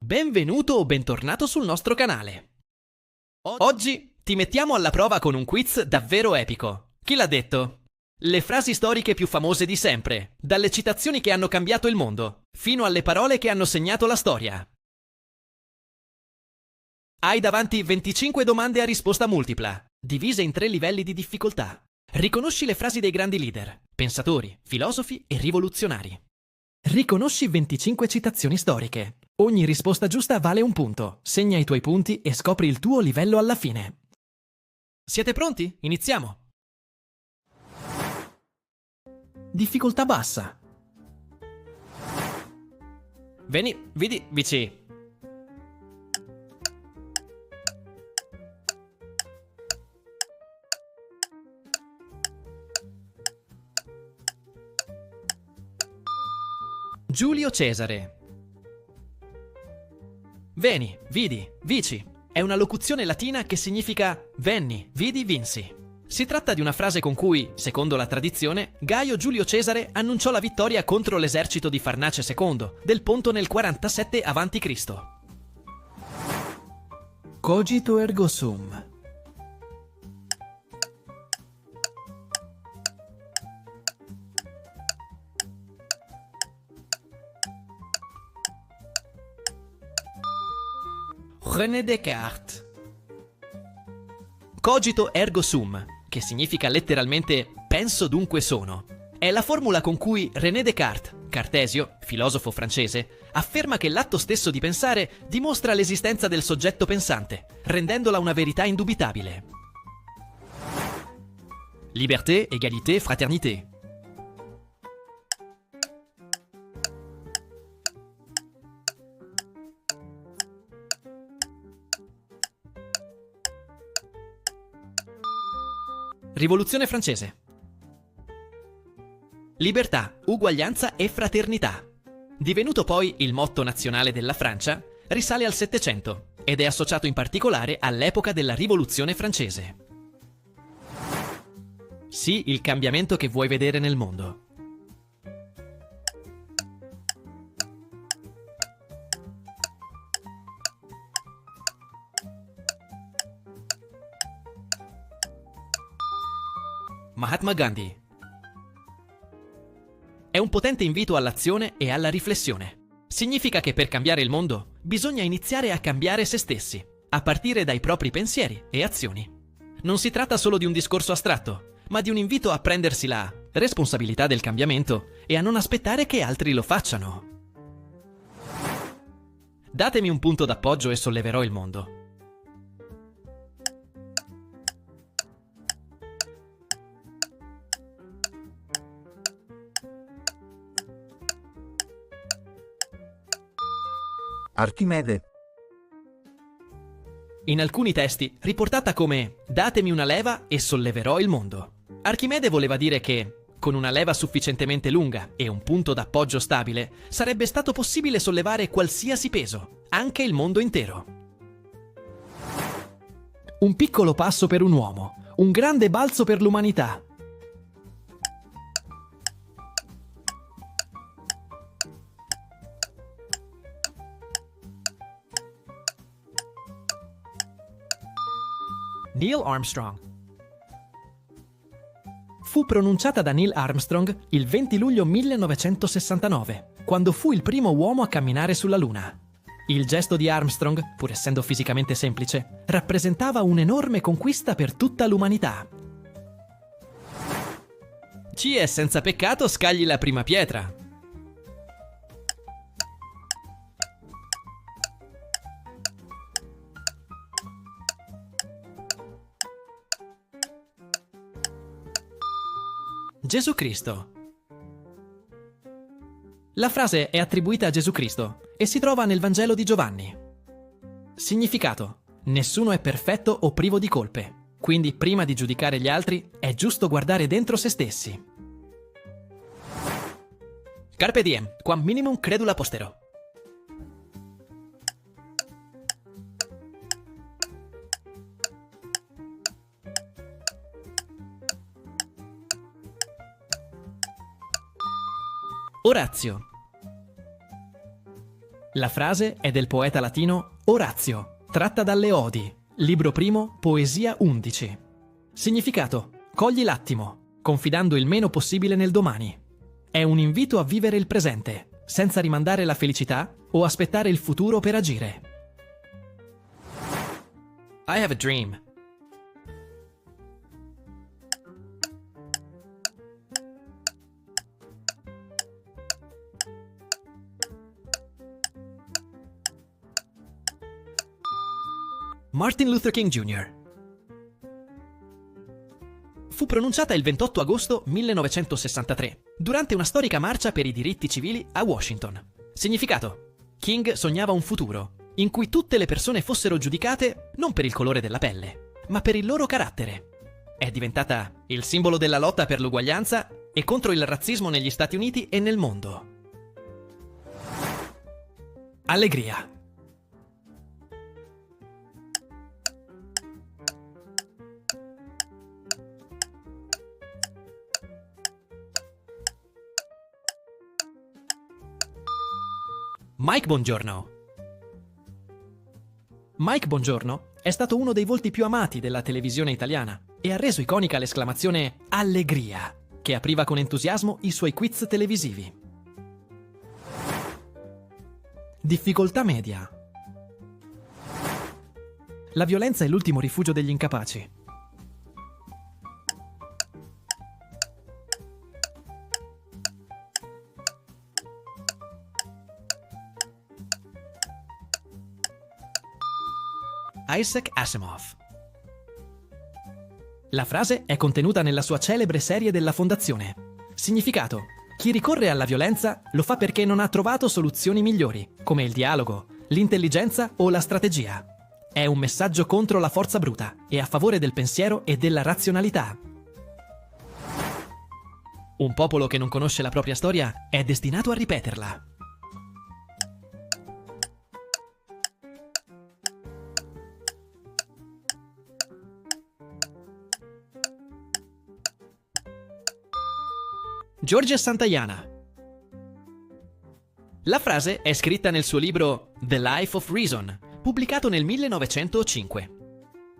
Benvenuto o bentornato sul nostro canale. Oggi ti mettiamo alla prova con un quiz davvero epico. Chi l'ha detto? Le frasi storiche più famose di sempre, dalle citazioni che hanno cambiato il mondo, fino alle parole che hanno segnato la storia. Hai davanti 25 domande a risposta multipla, divise in 3 livelli di difficoltà. Riconosci le frasi dei grandi leader, pensatori, filosofi e rivoluzionari. Riconosci 25 citazioni storiche. Ogni risposta giusta vale un punto. Segna i tuoi punti e scopri il tuo livello alla fine. Siete pronti? Iniziamo! Difficoltà bassa. Vedi, vici. Giulio Cesare. Veni, vidi, vici. È una locuzione latina che significa venni, vidi, vinsi. Si tratta di una frase con cui, secondo la tradizione, Gaio Giulio Cesare annunciò la vittoria contro l'esercito di Farnace II, del Ponto nel 47 a.C. Cogito ergo sum. René Descartes. Cogito ergo sum, che significa letteralmente penso dunque sono, è la formula con cui René Descartes, cartesio, filosofo francese, afferma che l'atto stesso di pensare dimostra l'esistenza del soggetto pensante, rendendola una verità indubitabile. Liberté, égalité, fraternité. Rivoluzione francese. Libertà, uguaglianza e fraternità. Divenuto poi il motto nazionale della Francia, risale al Settecento ed è associato in particolare all'epoca della Rivoluzione francese. Sii il cambiamento che vuoi vedere nel mondo. Mahatma Gandhi. È un potente invito all'azione e alla riflessione. Significa che per cambiare il mondo bisogna iniziare a cambiare se stessi, a partire dai propri pensieri e azioni. Non si tratta solo di un discorso astratto, ma di un invito a prendersi la responsabilità del cambiamento e a non aspettare che altri lo facciano. Datemi un punto d'appoggio e solleverò il mondo. Archimede. In alcuni testi riportata come datemi una leva e solleverò il mondo. Archimede voleva dire che, con una leva sufficientemente lunga e un punto d'appoggio stabile, sarebbe stato possibile sollevare qualsiasi peso, anche il mondo intero. Un piccolo passo per un uomo, un grande balzo per l'umanità. Neil Armstrong. Fu pronunciata da Neil Armstrong il 20 luglio 1969, quando fu il primo uomo a camminare sulla Luna. Il gesto di Armstrong, pur essendo fisicamente semplice, rappresentava un'enorme conquista per tutta l'umanità. Chi è senza peccato scagli la prima pietra. Gesù Cristo. La frase è attribuita a Gesù Cristo e si trova nel Vangelo di Giovanni. Significato: nessuno è perfetto o privo di colpe, quindi prima di giudicare gli altri è giusto guardare dentro se stessi. Carpe diem, quam minimum credula postero. Orazio. La frase è del poeta latino Orazio, tratta dalle Odi, libro primo, poesia 11. Significato: cogli l'attimo, confidando il meno possibile nel domani. È un invito a vivere il presente, senza rimandare la felicità o aspettare il futuro per agire. I have a dream. Martin Luther King Jr. Fu pronunciata il 28 agosto 1963, durante una storica marcia per i diritti civili a Washington. Significato: King sognava un futuro in cui tutte le persone fossero giudicate non per il colore della pelle, ma per il loro carattere. È diventata il simbolo della lotta per l'uguaglianza e contro il razzismo negli Stati Uniti e nel mondo. Allegria. Mike Bongiorno. Mike Bongiorno è stato uno dei volti più amati della televisione italiana e ha reso iconica l'esclamazione "Allegria", che apriva con entusiasmo i suoi quiz televisivi. Difficoltà media. La violenza è l'ultimo rifugio degli incapaci. Isaac Asimov. La frase è contenuta nella sua celebre serie della Fondazione. Significato: chi ricorre alla violenza lo fa perché non ha trovato soluzioni migliori, come il dialogo, l'intelligenza o la strategia. È un messaggio contro la forza bruta e a favore del pensiero e della razionalità. Un popolo che non conosce la propria storia è destinato a ripeterla. George Santayana. La frase è scritta nel suo libro The Life of Reason, pubblicato nel 1905.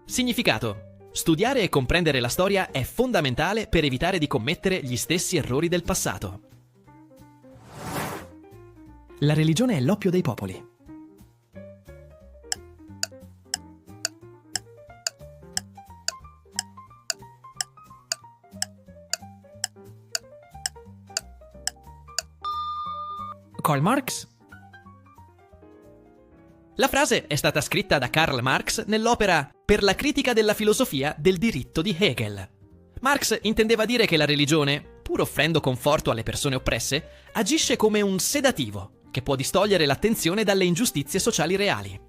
Significato: studiare e comprendere la storia è fondamentale per evitare di commettere gli stessi errori del passato. La religione è l'oppio dei popoli. Karl Marx. La frase è stata scritta da Karl Marx nell'opera Per la critica della filosofia del diritto di Hegel. Marx intendeva dire che la religione, pur offrendo conforto alle persone oppresse, agisce come un sedativo che può distogliere l'attenzione dalle ingiustizie sociali reali.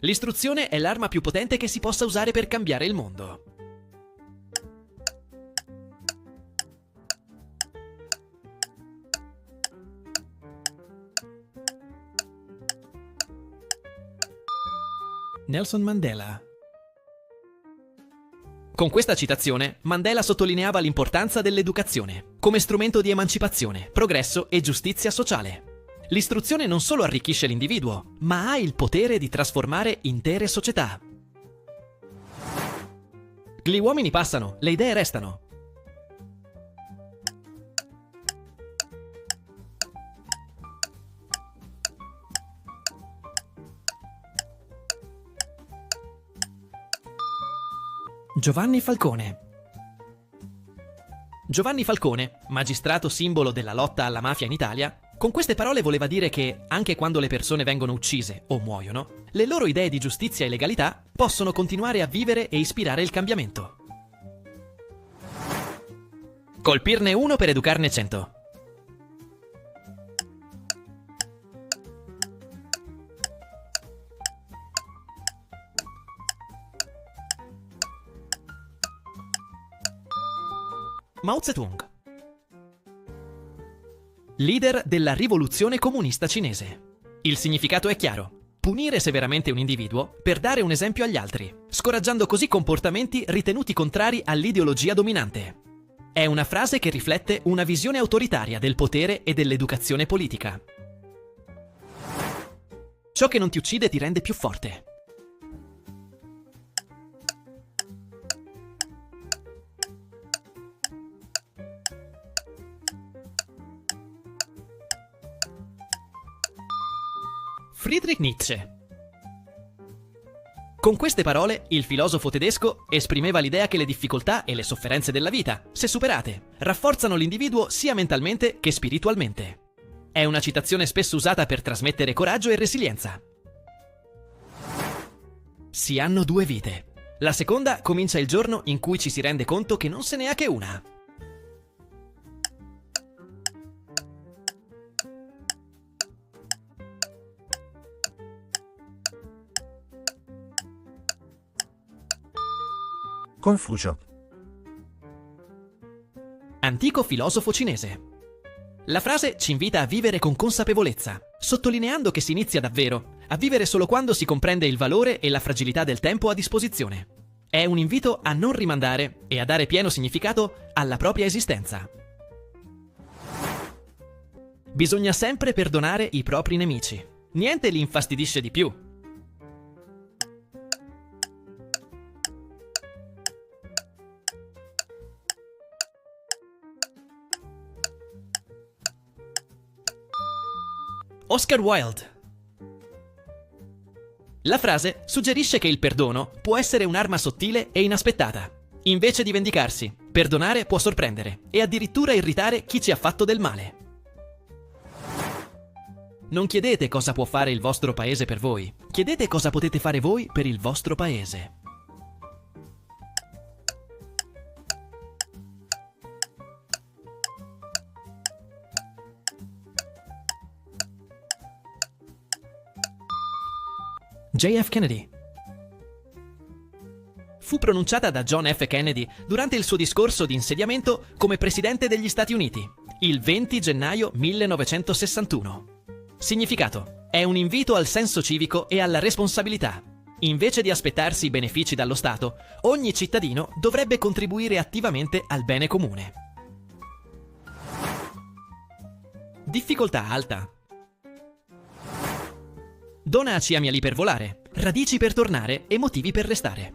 L'istruzione è l'arma più potente che si possa usare per cambiare il mondo. Nelson Mandela. Con questa citazione, Mandela sottolineava l'importanza dell'educazione come strumento di emancipazione, progresso e giustizia sociale. L'istruzione non solo arricchisce l'individuo, ma ha il potere di trasformare intere società. Gli uomini passano, le idee restano. Giovanni Falcone. Giovanni Falcone, magistrato simbolo della lotta alla mafia in Italia, con queste parole voleva dire che, anche quando le persone vengono uccise o muoiono, le loro idee di giustizia e legalità possono continuare a vivere e ispirare il cambiamento. Colpirne uno per educarne 100. Mao Zedong. Leader della rivoluzione comunista cinese. Il significato è chiaro: punire severamente un individuo per dare un esempio agli altri, scoraggiando così comportamenti ritenuti contrari all'ideologia dominante. È una frase che riflette una visione autoritaria del potere e dell'educazione politica. Ciò che non ti uccide ti rende più forte. Friedrich Nietzsche. Con queste parole, il filosofo tedesco esprimeva l'idea che le difficoltà e le sofferenze della vita, se superate, rafforzano l'individuo sia mentalmente che spiritualmente. È una citazione spesso usata per trasmettere coraggio e resilienza. Si hanno due vite. La seconda comincia il giorno in cui ci si rende conto che non se ne ha che una. Confucio. Antico filosofo cinese. La frase ci invita a vivere con consapevolezza, sottolineando che si inizia davvero a vivere solo quando si comprende il valore e la fragilità del tempo a disposizione. È un invito a non rimandare e a dare pieno significato alla propria esistenza. Bisogna sempre perdonare i propri nemici. Niente li infastidisce di più. Oscar Wilde. La frase suggerisce che il perdono può essere un'arma sottile e inaspettata. Invece di vendicarsi, perdonare può sorprendere e addirittura irritare chi ci ha fatto del male. Non chiedete cosa può fare il vostro paese per voi, chiedete cosa potete fare voi per il vostro paese. JF Kennedy. Fu pronunciata da John F. Kennedy durante il suo discorso di insediamento come presidente degli Stati Uniti, il 20 gennaio 1961. Significato: è un invito al senso civico e alla responsabilità. Invece di aspettarsi i benefici dallo Stato, ogni cittadino dovrebbe contribuire attivamente al bene comune. Difficoltà alta. Dona a Ciamiali per volare, radici per tornare e motivi per restare.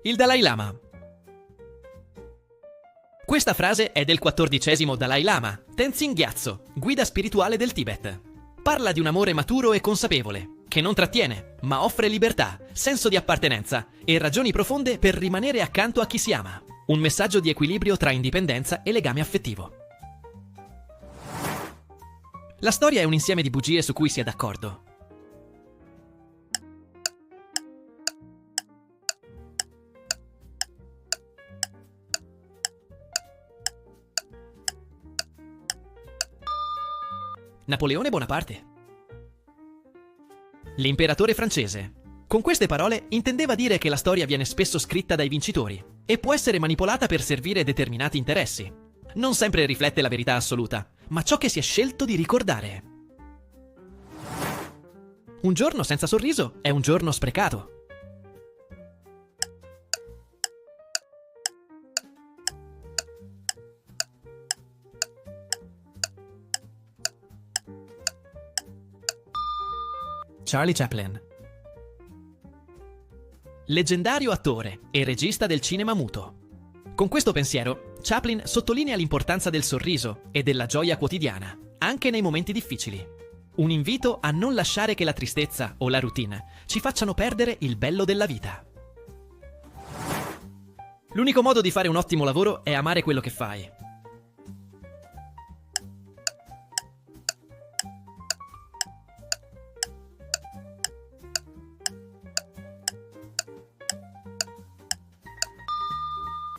Il Dalai Lama. Questa frase è del 14° Dalai Lama, Tenzin Gyatso, guida spirituale del Tibet. Parla di un amore maturo e consapevole, che non trattiene, ma offre libertà, senso di appartenenza e ragioni profonde per rimanere accanto a chi si ama. Un messaggio di equilibrio tra indipendenza e legame affettivo. La storia è un insieme di bugie su cui si è d'accordo. Napoleone Bonaparte. L'imperatore francese. Con queste parole intendeva dire che la storia viene spesso scritta dai vincitori e può essere manipolata per servire determinati interessi. Non sempre riflette la verità assoluta, ma ciò che si è scelto di ricordare. Un giorno senza sorriso è un giorno sprecato. Charlie Chaplin. Leggendario attore e regista del cinema muto. Con questo pensiero, Chaplin sottolinea l'importanza del sorriso e della gioia quotidiana, anche nei momenti difficili. Un invito a non lasciare che la tristezza o la routine ci facciano perdere il bello della vita. L'unico modo di fare un ottimo lavoro è amare quello che fai.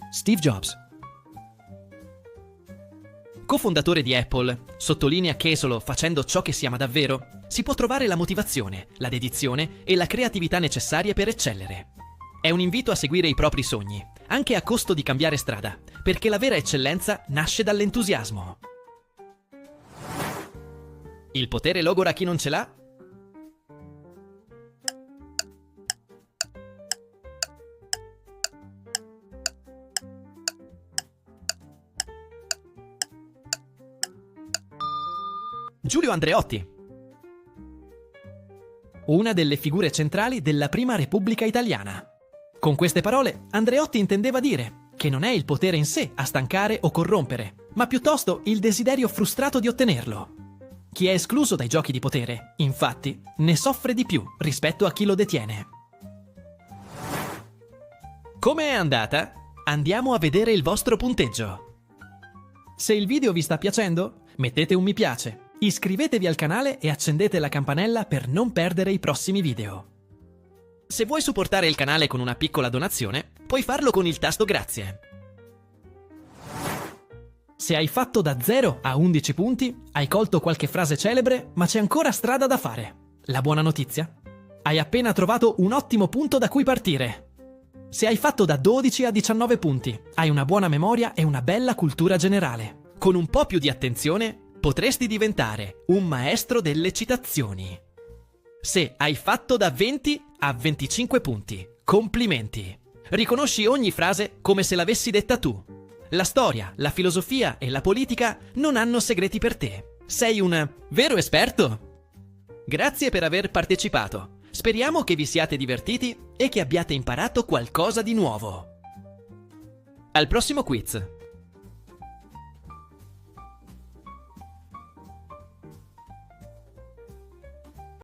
Steve Jobs. Cofondatore di Apple, sottolinea che solo facendo ciò che si ama davvero si può trovare la motivazione, la dedizione e la creatività necessarie per eccellere. È un invito a seguire i propri sogni, anche a costo di cambiare strada, perché la vera eccellenza nasce dall'entusiasmo. Il potere logora chi non ce l'ha? Giulio Andreotti. Una delle figure centrali della Prima Repubblica Italiana. Con queste parole, Andreotti intendeva dire che non è il potere in sé a stancare o corrompere, ma piuttosto il desiderio frustrato di ottenerlo. Chi è escluso dai giochi di potere, infatti, ne soffre di più rispetto a chi lo detiene. Come è andata? Andiamo a vedere il vostro punteggio. Se il video vi sta piacendo, mettete un mi piace. Iscrivetevi al canale e accendete la campanella per non perdere i prossimi video. Se vuoi supportare il canale con una piccola donazione, puoi farlo con il tasto grazie. Se hai fatto da 0 a 11 punti, hai colto qualche frase celebre, ma c'è ancora strada da fare. La buona notizia? Hai appena trovato un ottimo punto da cui partire. Se hai fatto da 12 a 19 punti, hai una buona memoria e una bella cultura generale. Con un po' più di attenzione, potresti diventare un maestro delle citazioni. Se hai fatto da 20 a 25 punti, complimenti! Riconosci ogni frase come se l'avessi detta tu. La storia, la filosofia e la politica non hanno segreti per te. Sei un vero esperto! Grazie per aver partecipato. Speriamo che vi siate divertiti e che abbiate imparato qualcosa di nuovo. Al prossimo quiz!